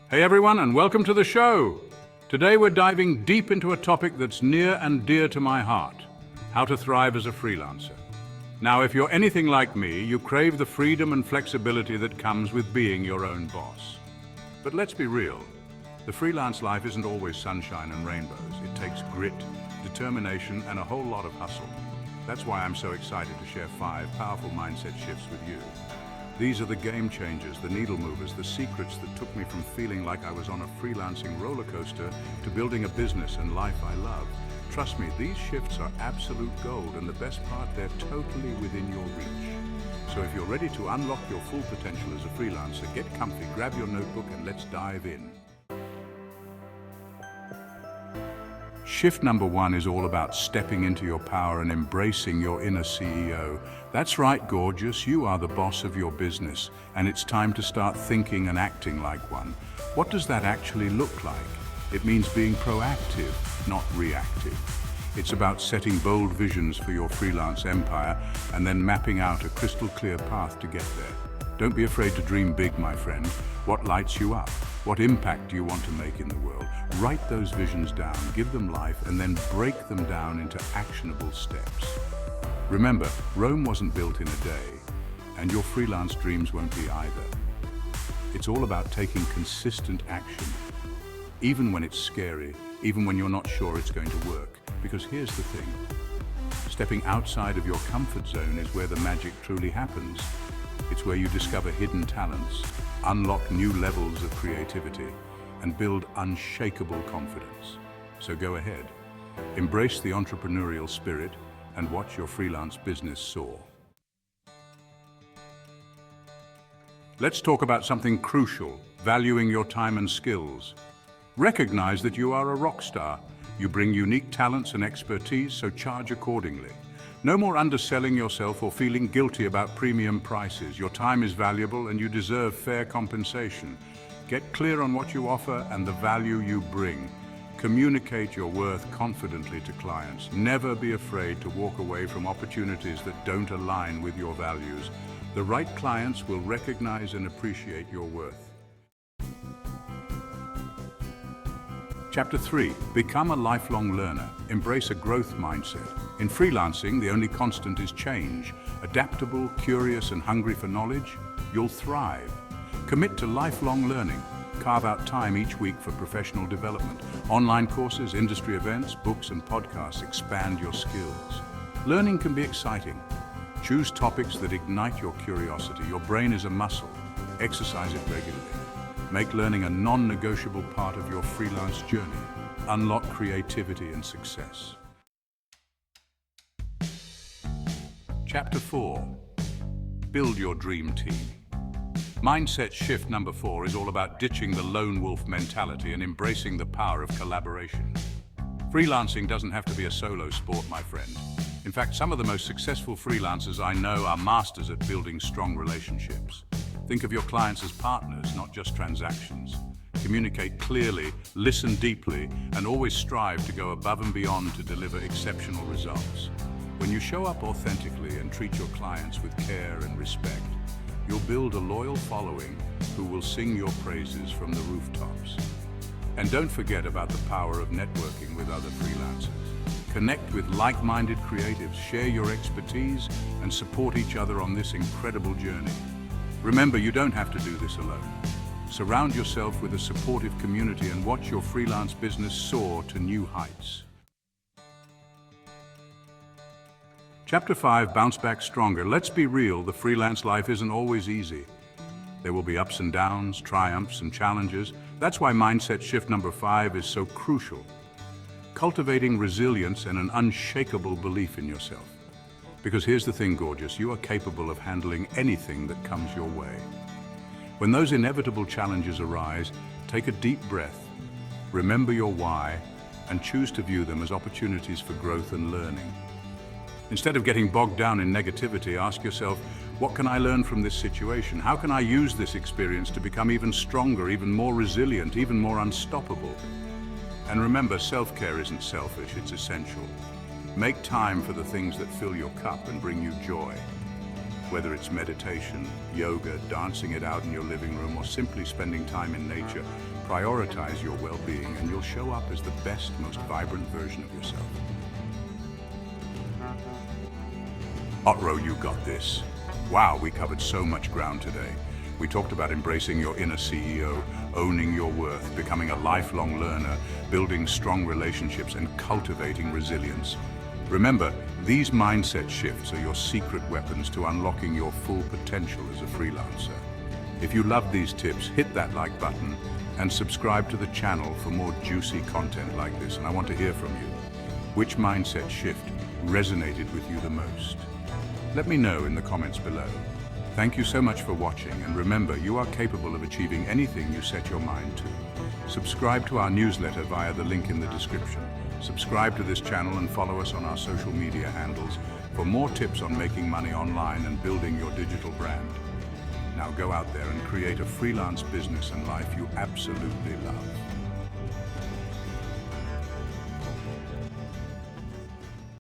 Hey everyone, and welcome to the show. Today we're diving deep into a topic that's near and dear to my heart: how to thrive as a freelancer. Now, if you're anything like me, you crave the freedom and flexibility that comes with being your own boss. But let's be real, the freelance life isn't always sunshine and rainbows. It takes grit, determination, and a whole lot of hustle. That's why I'm so excited to share 5 powerful mindset shifts with you. These are the game changers, the needle movers, the secrets that took me from feeling like I was on a freelancing roller coaster to building a business and life I love. Trust me, these shifts are absolute gold, and the best part, they're totally within your reach. So if you're ready to unlock your full potential as a freelancer, get comfy, grab your notebook, and let's dive in. Shift number 1 is all about stepping into your power and embracing your inner CEO. That's right, gorgeous, you are the boss of your business, and it's time to start thinking and acting like one. What does that actually look like? It means being proactive, not reactive. It's about setting bold visions for your freelance empire and then mapping out a crystal clear path to get there. Don't be afraid to dream big, my friend. What lights you up? What impact do you want to make in the world? Write those visions down, give them life, and then break them down into actionable steps. Remember, Rome wasn't built in a day, and your freelance dreams won't be either. It's all about taking consistent action, even when it's scary, even when you're not sure it's going to work. Because here's the thing, stepping outside of your comfort zone is where the magic truly happens. It's where you discover hidden talents, unlock new levels of creativity, and build unshakable confidence. So go ahead, embrace the entrepreneurial spirit, and watch your freelance business soar. Let's talk about something crucial: valuing your time and skills. Recognize that you are a rock star. You bring unique talents and expertise, so charge accordingly. No more underselling yourself or feeling guilty about premium prices. Your time is valuable and you deserve fair compensation. Get clear on what you offer and the value you bring. Communicate your worth confidently to clients. Never be afraid to walk away from opportunities that don't align with your values. The right clients will recognize and appreciate your worth. Chapter 3, become a lifelong learner. Embrace a growth mindset. In freelancing, the only constant is change. Adaptable, curious, and hungry for knowledge, you'll thrive. Commit to lifelong learning. Carve out time each week for professional development. Online courses, industry events, books, and podcasts expand your skills. Learning can be exciting. Choose topics that ignite your curiosity. Your brain is a muscle. Exercise it regularly. Make learning a non-negotiable part of your freelance journey. Unlock creativity and success. Chapter 4, build your dream team. Mindset shift number 4 is all about ditching the lone wolf mentality and embracing the power of collaboration. Freelancing doesn't have to be a solo sport, my friend. In fact, some of the most successful freelancers I know are masters at building strong relationships. Think of your clients as partners, not just transactions. Communicate clearly, listen deeply, and always strive to go above and beyond to deliver exceptional results. When you show up authentically and treat your clients with care and respect, you'll build a loyal following who will sing your praises from the rooftops. And don't forget about the power of networking with other freelancers. Connect with like-minded creatives, share your expertise, and support each other on this incredible journey. Remember, you don't have to do this alone. Surround yourself with a supportive community and watch your freelance business soar to new heights. Chapter 5, bounce back stronger. Let's be real, the freelance life isn't always easy. There will be ups and downs, triumphs and challenges. That's why mindset shift number 5 is so crucial. Cultivating resilience and an unshakable belief in yourself. Because here's the thing, gorgeous, you are capable of handling anything that comes your way. When those inevitable challenges arise, take a deep breath, remember your why, and choose to view them as opportunities for growth and learning. Instead of getting bogged down in negativity, ask yourself, what can I learn from this situation? How can I use this experience to become even stronger, even more resilient, even more unstoppable? And remember, self-care isn't selfish, it's essential. Make time for the things that fill your cup and bring you joy. Whether it's meditation, yoga, dancing it out in your living room, or simply spending time in nature, prioritize your well-being and you'll show up as the best, most vibrant version of yourself. Otro, you got this. Wow, we covered so much ground today. We talked about embracing your inner CEO, owning your worth, becoming a lifelong learner, building strong relationships, and cultivating resilience. Remember, these mindset shifts are your secret weapons to unlocking your full potential as a freelancer. If you love these tips, hit that like button and subscribe to the channel for more juicy content like this. And I want to hear from you. Which mindset shift resonated with you the most? Let me know in the comments below. Thank you so much for watching, and remember, you are capable of achieving anything you set your mind to. Subscribe to our newsletter via the link in the description. Subscribe to this channel and follow us on our social media handles for more tips on making money online and building your digital brand. Now go out there and create a freelance business and life you absolutely love.